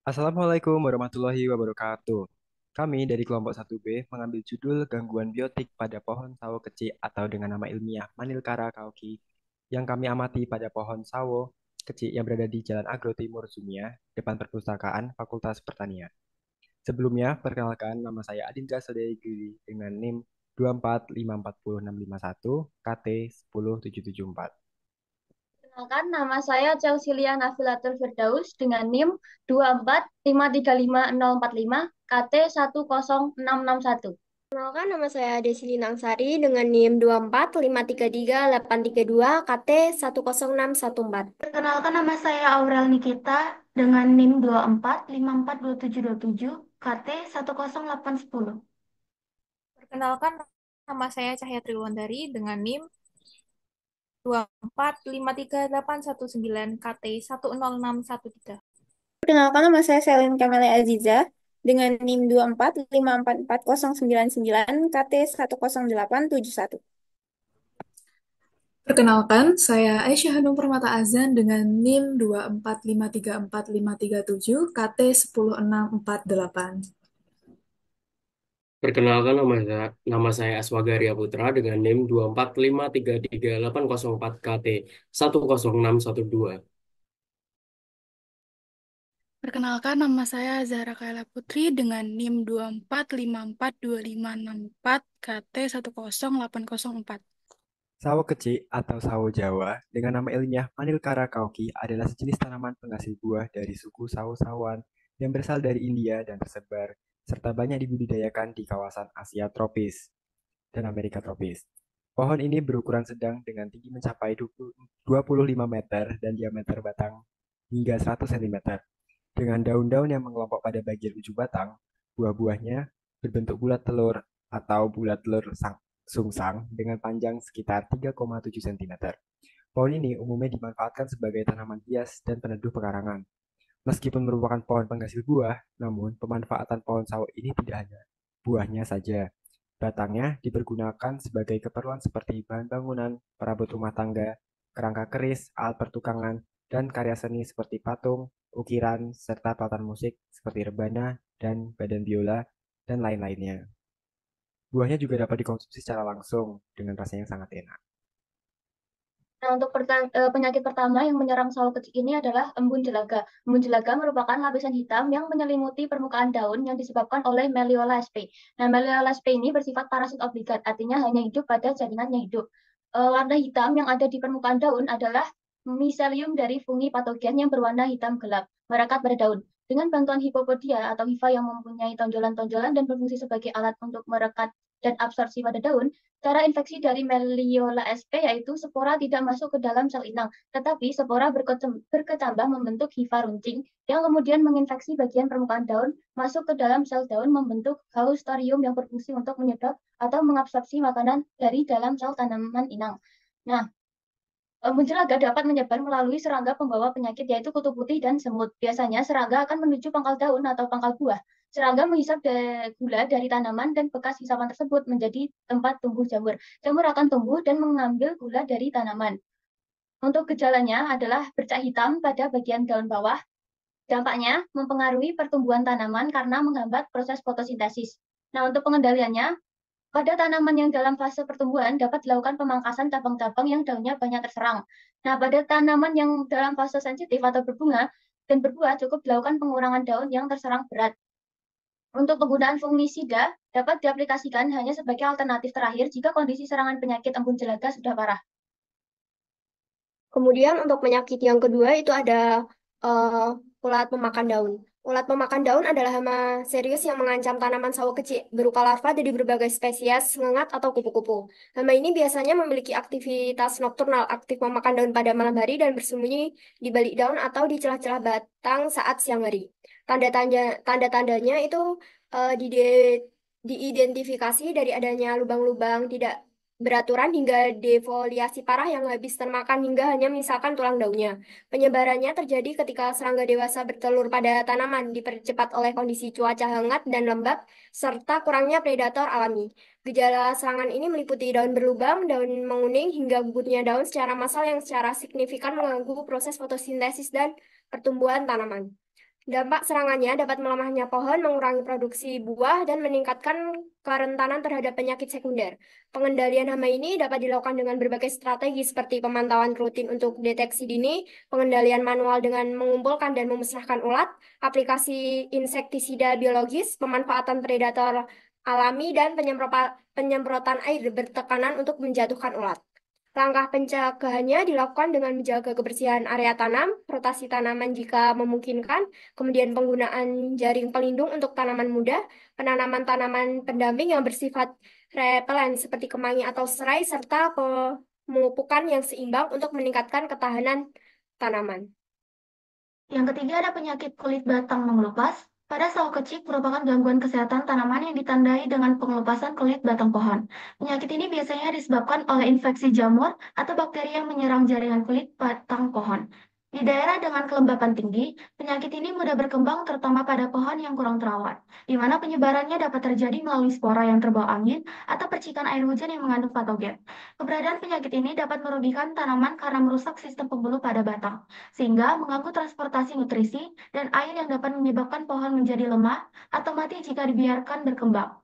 Assalamualaikum warahmatullahi wabarakatuh. Kami dari kelompok 1B mengambil judul gangguan biotik pada pohon sawo kecil atau dengan nama ilmiah Manilkara kauki yang kami amati pada pohon sawo kecil yang berada di Jalan Agro Timur Zumia, depan perpustakaan Fakultas Pertanian. Sebelumnya, perkenalkan nama saya Adindra Sodegiri dengan NIM 2454061 KT 10774. Perkenalkan, nama saya Chelsea Nafilatul Firdaus dengan NIM 245355045 KT 10661. Perkenalkan, nama saya Desili Nangsari dengan NIM 245333832 KT 10614. Perkenalkan nama saya Aurel Nikita dengan NIM 24542727 KT 10810. Perkenalkan, nama saya Cahya Triwandari dengan NIM 2453819 KT 10613. Perkenalkan, nama saya Selin Kamele Aziza dengan NIM 245444099 KT 10871. Perkenalkan, saya Aisyah Hanum Permata Azan dengan NIM 245344537 KT 10648. Perkenalkan nama saya Aswagaria Putra dengan NIM 245333804 KT 10612. Perkenalkan, nama saya Zahra Kaila Putri dengan NIM 2454254 KT 10804. Sawo kecil atau sawo Jawa dengan nama ilmiah Manilkara kauki adalah sejenis tanaman penghasil buah dari suku sawo-sawoan yang berasal dari India dan tersebar serta banyak dibudidayakan di kawasan Asia tropis dan Amerika tropis. Pohon ini berukuran sedang dengan tinggi mencapai 25 meter dan diameter batang hingga 100 cm. Dengan daun-daun yang mengelompok pada bagian ujung batang, buah-buahnya berbentuk bulat telur atau bulat telur sungsang dengan panjang sekitar 3,7 cm. Pohon ini umumnya dimanfaatkan sebagai tanaman hias dan peneduh pekarangan. Meskipun merupakan pohon penghasil buah, namun pemanfaatan pohon sawo ini tidak hanya buahnya saja. Batangnya dipergunakan sebagai keperluan seperti bahan bangunan, perabot rumah tangga, kerangka keris, alat pertukangan, dan karya seni seperti patung, ukiran, serta tatan musik seperti rebana dan badan biola, dan lain-lainnya. Buahnya juga dapat dikonsumsi secara langsung dengan rasa yang sangat enak. Nah, untuk penyakit pertama yang menyerang sawo kecil ini adalah embun jelaga. Embun jelaga merupakan lapisan hitam yang menyelimuti permukaan daun yang disebabkan oleh Meliola sp. Nah, Meliola sp ini bersifat parasit obligat, artinya hanya hidup pada jaringan yang hidup. Warna hitam yang ada di permukaan daun adalah miselium dari fungi patogen yang berwarna hitam gelap, merekat pada daun. Dengan bantuan hipopodia atau hifa yang mempunyai tonjolan-tonjolan dan berfungsi sebagai alat untuk merekat dan absorpsi pada daun, cara infeksi dari Meliola sp yaitu spora tidak masuk ke dalam sel inang, tetapi spora berkecambah membentuk hifa runcing yang kemudian menginfeksi bagian permukaan daun, masuk ke dalam sel daun membentuk haustorium yang berfungsi untuk menyedot atau mengabsorpsi makanan dari dalam sel tanaman inang. Nah, Munculaga dapat menyebar melalui serangga pembawa penyakit yaitu kutu putih dan semut. Biasanya serangga akan menuju pangkal daun atau pangkal buah. Serangga menghisap gula dari tanaman dan bekas hisapan tersebut menjadi tempat tumbuh jamur. Jamur akan tumbuh dan mengambil gula dari tanaman. Untuk gejalanya adalah bercak hitam pada bagian daun bawah. Dampaknya mempengaruhi pertumbuhan tanaman karena menghambat proses fotosintesis. Nah, untuk pengendaliannya, pada tanaman yang dalam fase pertumbuhan dapat dilakukan pemangkasan cabang-cabang yang daunnya banyak terserang. Nah, pada tanaman yang dalam fase sensitif atau berbunga dan berbuah cukup dilakukan pengurangan daun yang terserang berat. Untuk penggunaan fungisida dapat diaplikasikan hanya sebagai alternatif terakhir jika kondisi serangan penyakit embun jelaga sudah parah. Kemudian untuk penyakit yang kedua itu ada ulat pemakan daun. Ulat pemakan daun adalah hama serius yang mengancam tanaman sawo kecil berupa larva dari berbagai spesies ngengat atau kupu-kupu. Hama ini biasanya memiliki aktivitas nokturnal, aktif memakan daun pada malam hari dan bersembunyi di balik daun atau di celah-celah batang saat siang hari. Tanda-tandanya itu eh, dide- diidentifikasi dari adanya lubang-lubang tidak beraturan hingga defoliasi parah yang habis termakan hingga hanya menyisakan tulang daunnya. Penyebarannya terjadi ketika serangga dewasa bertelur pada tanaman, dipercepat oleh kondisi cuaca hangat dan lembab, serta kurangnya predator alami. Gejala serangan ini meliputi daun berlubang, daun menguning, hingga gugurnya daun secara massal yang secara signifikan mengganggu proses fotosintesis dan pertumbuhan tanaman. Dampak serangannya dapat melemahnya pohon, mengurangi produksi buah, dan meningkatkan kerentanan terhadap penyakit sekunder. Pengendalian hama ini dapat dilakukan dengan berbagai strategi seperti pemantauan rutin untuk deteksi dini, pengendalian manual dengan mengumpulkan dan memusnahkan ulat, aplikasi insektisida biologis, pemanfaatan predator alami, dan penyemprotan air bertekanan untuk menjatuhkan ulat. Langkah pencegahannya dilakukan dengan menjaga kebersihan area tanam, rotasi tanaman jika memungkinkan, kemudian penggunaan jaring pelindung untuk tanaman muda, penanaman tanaman pendamping yang bersifat repelen seperti kemangi atau serai, serta pemupukan yang seimbang untuk meningkatkan ketahanan tanaman. Yang ketiga ada penyakit kulit batang mengelupas. Pada sawo kecik merupakan gangguan kesehatan tanaman yang ditandai dengan pengelupasan kulit batang pohon. Penyakit ini biasanya disebabkan oleh infeksi jamur atau bakteri yang menyerang jaringan kulit batang pohon. Di daerah dengan kelembapan tinggi, penyakit ini mudah berkembang terutama pada pohon yang kurang terawat, di mana penyebarannya dapat terjadi melalui spora yang terbawa angin atau percikan air hujan yang mengandung patogen. Keberadaan penyakit ini dapat merugikan tanaman karena merusak sistem pembuluh pada batang, sehingga mengganggu transportasi nutrisi dan air yang dapat menyebabkan pohon menjadi lemah atau mati jika dibiarkan berkembang.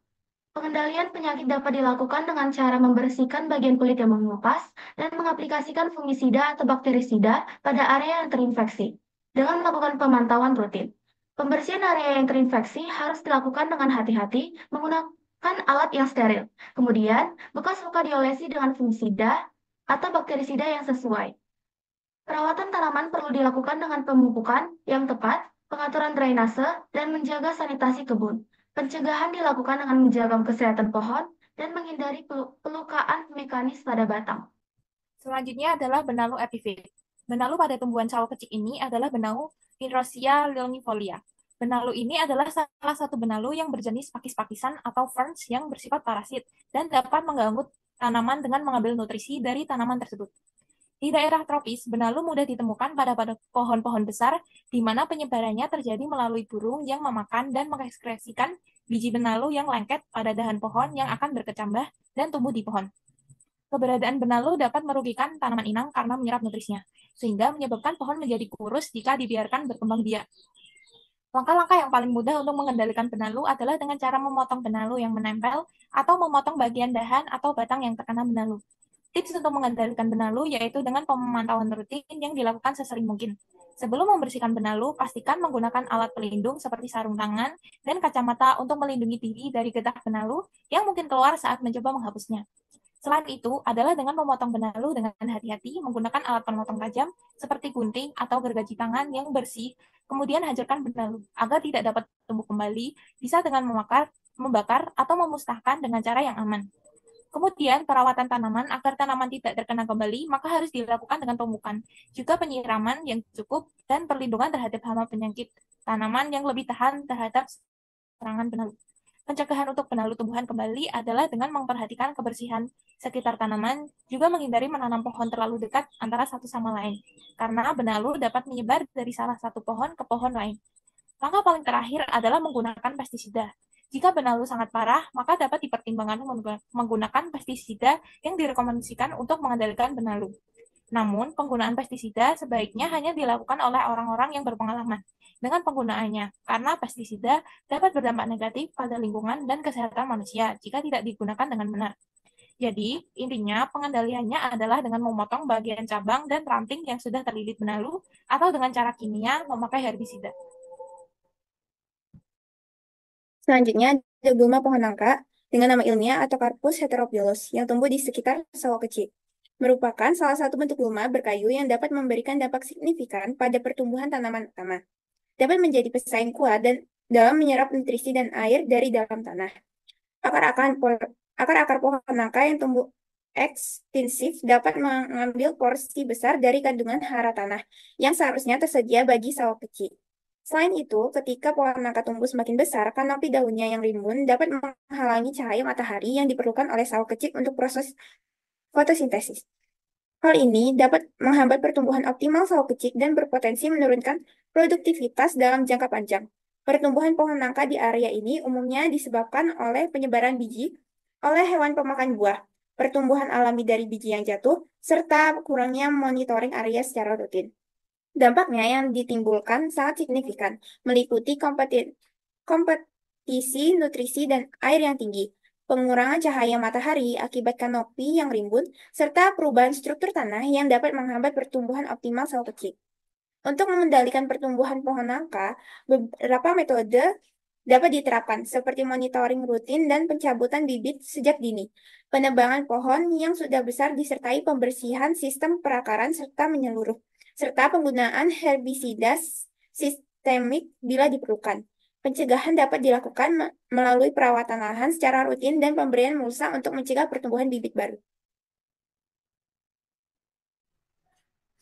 Pengendalian penyakit dapat dilakukan dengan cara membersihkan bagian kulit yang mengelupas dan mengaplikasikan fungisida atau bakterisida pada area yang terinfeksi dengan melakukan pemantauan rutin. Pembersihan area yang terinfeksi harus dilakukan dengan hati-hati menggunakan alat yang steril. Kemudian, bekas luka diolesi dengan fungisida atau bakterisida yang sesuai. Perawatan tanaman perlu dilakukan dengan pemupukan yang tepat, pengaturan drainase, dan menjaga sanitasi kebun. Pencegahan dilakukan dengan menjaga kesehatan pohon dan menghindari pelukaan mekanis pada batang. Selanjutnya adalah benalu epifit. Benalu pada tumbuhan sawo kecik ini adalah benalu Pinrosia longnifolia. Benalu ini adalah salah satu benalu yang berjenis pakis-pakisan atau ferns yang bersifat parasit dan dapat mengganggu tanaman dengan mengambil nutrisi dari tanaman tersebut. Di daerah tropis, benalu mudah ditemukan pada pohon-pohon besar, di mana penyebarannya terjadi melalui burung yang memakan dan mengekskresikan biji benalu yang lengket pada dahan pohon yang akan berkecambah dan tumbuh di pohon. Keberadaan benalu dapat merugikan tanaman inang karena menyerap nutrisinya, sehingga menyebabkan pohon menjadi kurus jika dibiarkan berkembang biak. Langkah-langkah yang paling mudah untuk mengendalikan benalu adalah dengan cara memotong benalu yang menempel atau memotong bagian dahan atau batang yang terkena benalu. Tips untuk mengendalikan benalu yaitu dengan pemantauan rutin yang dilakukan sesering mungkin. Sebelum membersihkan benalu, pastikan menggunakan alat pelindung seperti sarung tangan dan kacamata untuk melindungi diri dari getah benalu yang mungkin keluar saat mencoba menghapusnya. Selain itu, adalah dengan memotong benalu dengan hati-hati menggunakan alat pemotong tajam seperti gunting atau gergaji tangan yang bersih, kemudian hancurkan benalu agar tidak dapat tumbuh kembali, bisa dengan membakar atau memusnahkan dengan cara yang aman. Kemudian, perawatan tanaman agar tanaman tidak terkena kembali, maka harus dilakukan dengan pemupukan, juga penyiraman yang cukup, dan perlindungan terhadap hama penyakit tanaman yang lebih tahan terhadap serangan benalu. Pencegahan untuk benalu tumbuhan kembali adalah dengan memperhatikan kebersihan sekitar tanaman, juga menghindari menanam pohon terlalu dekat antara satu sama lain, karena benalu dapat menyebar dari salah satu pohon ke pohon lain. Langkah paling terakhir adalah menggunakan pestisida. Jika benalu sangat parah, maka dapat dipertimbangkan menggunakan pestisida yang direkomendasikan untuk mengendalikan benalu. Namun, penggunaan pestisida sebaiknya hanya dilakukan oleh orang-orang yang berpengalaman dengan penggunaannya, karena pestisida dapat berdampak negatif pada lingkungan dan kesehatan manusia jika tidak digunakan dengan benar. Jadi, intinya pengendaliannya adalah dengan memotong bagian cabang dan ranting yang sudah terlilit benalu atau dengan cara kimia memakai herbisida. Selanjutnya ada gulma pohon nangka dengan nama ilmiah atau Carpus heterophyllus yang tumbuh di sekitar sawo kecil. Merupakan salah satu bentuk gulma berkayu yang dapat memberikan dampak signifikan pada pertumbuhan tanaman utama. Dapat menjadi pesaing kuat dan dalam menyerap nutrisi dan air dari dalam tanah. Akar-akar pohon nangka yang tumbuh ekstensif dapat mengambil porsi besar dari kandungan hara tanah yang seharusnya tersedia bagi sawo kecil. Selain itu, ketika pohon nangka tumbuh semakin besar, kanopi daunnya yang rimbun dapat menghalangi cahaya matahari yang diperlukan oleh sawo kecil untuk proses fotosintesis. Hal ini dapat menghambat pertumbuhan optimal sawo kecil dan berpotensi menurunkan produktivitas dalam jangka panjang. Pertumbuhan pohon nangka di area ini umumnya disebabkan oleh penyebaran biji oleh hewan pemakan buah, pertumbuhan alami dari biji yang jatuh, serta kurangnya monitoring area secara rutin. Dampaknya yang ditimbulkan sangat signifikan, meliputi kompetisi nutrisi dan air yang tinggi, pengurangan cahaya matahari akibat kanopi yang rimbun, serta perubahan struktur tanah yang dapat menghambat pertumbuhan optimal sawo kecil. Untuk mengendalikan pertumbuhan pohon nangka, beberapa metode dapat diterapkan, seperti monitoring rutin dan pencabutan bibit sejak dini, penebangan pohon yang sudah besar disertai pembersihan sistem perakaran serta menyeluruh, serta penggunaan herbisida sistemik bila diperlukan. Pencegahan dapat dilakukan melalui perawatan lahan secara rutin dan pemberian mulsa untuk mencegah pertumbuhan bibit baru.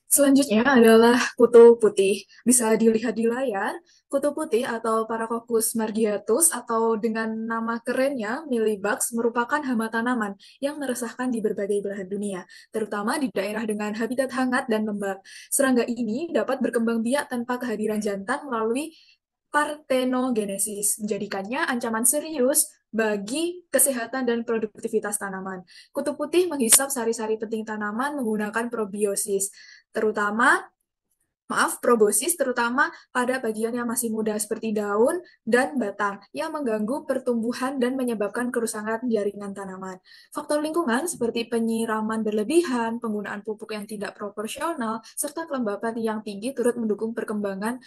Selanjutnya adalah kutu putih. Bisa dilihat di layar, kutu putih atau Paracoccus margiatus atau dengan nama kerennya Mealybugs merupakan hama tanaman yang meresahkan di berbagai belahan dunia, terutama di daerah dengan habitat hangat dan lembab. Serangga ini dapat berkembang biak tanpa kehadiran jantan melalui partenogenesis, menjadikannya ancaman serius bagi kesehatan dan produktivitas tanaman. Kutu putih menghisap sari-sari penting tanaman menggunakan probiosis, proboscis terutama pada bagian yang masih muda seperti daun dan batang yang mengganggu pertumbuhan dan menyebabkan kerusakan jaringan tanaman. Faktor lingkungan seperti penyiraman berlebihan, penggunaan pupuk yang tidak proporsional, serta kelembapan yang tinggi turut mendukung perkembangan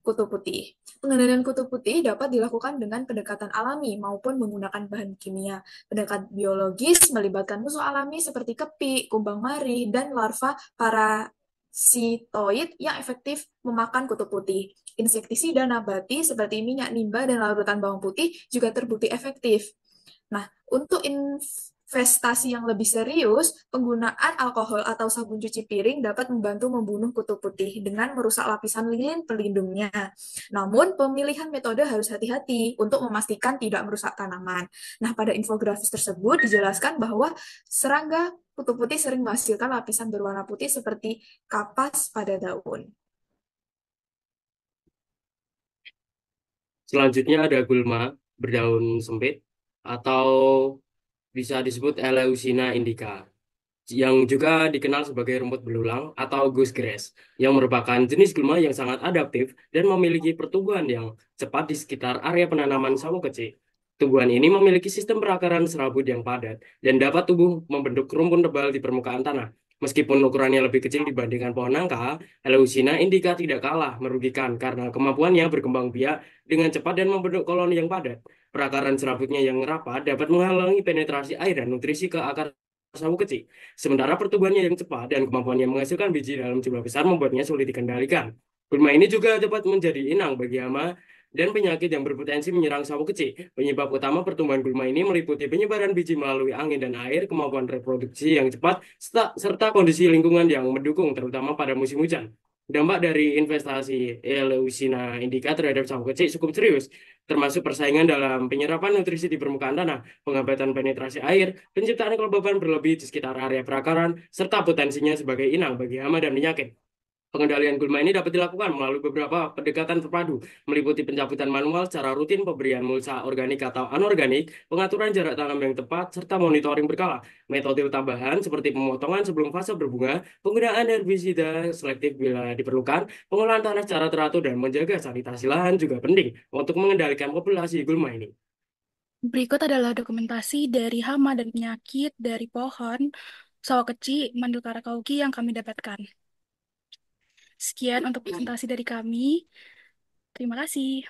kutu putih. Pengendalian kutu putih dapat dilakukan dengan pendekatan alami maupun menggunakan bahan kimia. Pendekatan biologis melibatkan musuh alami seperti kepik, kumbang mari, dan larva parasitoid yang efektif memakan kutu putih. Insektisida nabati seperti minyak nimba dan larutan bawang putih juga terbukti efektif. Nah, untuk investasi yang lebih serius, penggunaan alkohol atau sabun cuci piring dapat membantu membunuh kutu putih dengan merusak lapisan lilin pelindungnya. Namun, pemilihan metode harus hati-hati untuk memastikan tidak merusak tanaman. Nah, pada infografis tersebut dijelaskan bahwa serangga kutu putih sering menghasilkan lapisan berwarna putih seperti kapas pada daun. Selanjutnya ada gulma berdaun sempit atau bisa disebut Eleuthina indica, yang juga dikenal sebagai rumput belulang atau goosegrass, yang merupakan jenis gulma yang sangat adaptif dan memiliki pertumbuhan yang cepat di sekitar area penanaman sawo kecil. Tumbuhan ini memiliki sistem perakaran serabut yang padat dan dapat tumbuh membentuk rumpun tebal di permukaan tanah. Meskipun ukurannya lebih kecil dibandingkan pohon nangka, Eleuthina indica tidak kalah merugikan karena kemampuannya berkembang biak dengan cepat dan membentuk koloni yang padat. Perakaran serabutnya yang rapat dapat menghalangi penetrasi air dan nutrisi ke akar sawo kecil. Sementara pertumbuhannya yang cepat dan kemampuannya menghasilkan biji dalam jumlah besar membuatnya sulit dikendalikan. Gulma ini juga dapat menjadi inang bagi hama dan penyakit yang berpotensi menyerang sawo kecil. Penyebab utama pertumbuhan gulma ini meliputi penyebaran biji melalui angin dan air, kemampuan reproduksi yang cepat, serta kondisi lingkungan yang mendukung, terutama pada musim hujan. Dampak dari investasi Eleuthina indica terhadap sawo kecil cukup serius, termasuk persaingan dalam penyerapan nutrisi di permukaan tanah, penghambatan penetrasi air, penciptaan kelembaban berlebih di sekitar area perakaran, serta potensinya sebagai inang bagi hama dan penyakit. Pengendalian gulma ini dapat dilakukan melalui beberapa pendekatan terpadu, meliputi pencabutan manual secara rutin, pemberian mulsa organik atau anorganik, pengaturan jarak tanam yang tepat, serta monitoring berkala. Metode tambahan seperti pemotongan sebelum fase berbunga, penggunaan herbisida selektif bila diperlukan, pengolahan tanah secara teratur, dan menjaga sanitasi lahan juga penting untuk mengendalikan populasi gulma ini. Berikut adalah dokumentasi dari hama dan penyakit dari pohon sawo kecil Mandel Karakauki yang kami dapatkan. Sekian untuk presentasi dari kami. Terima kasih.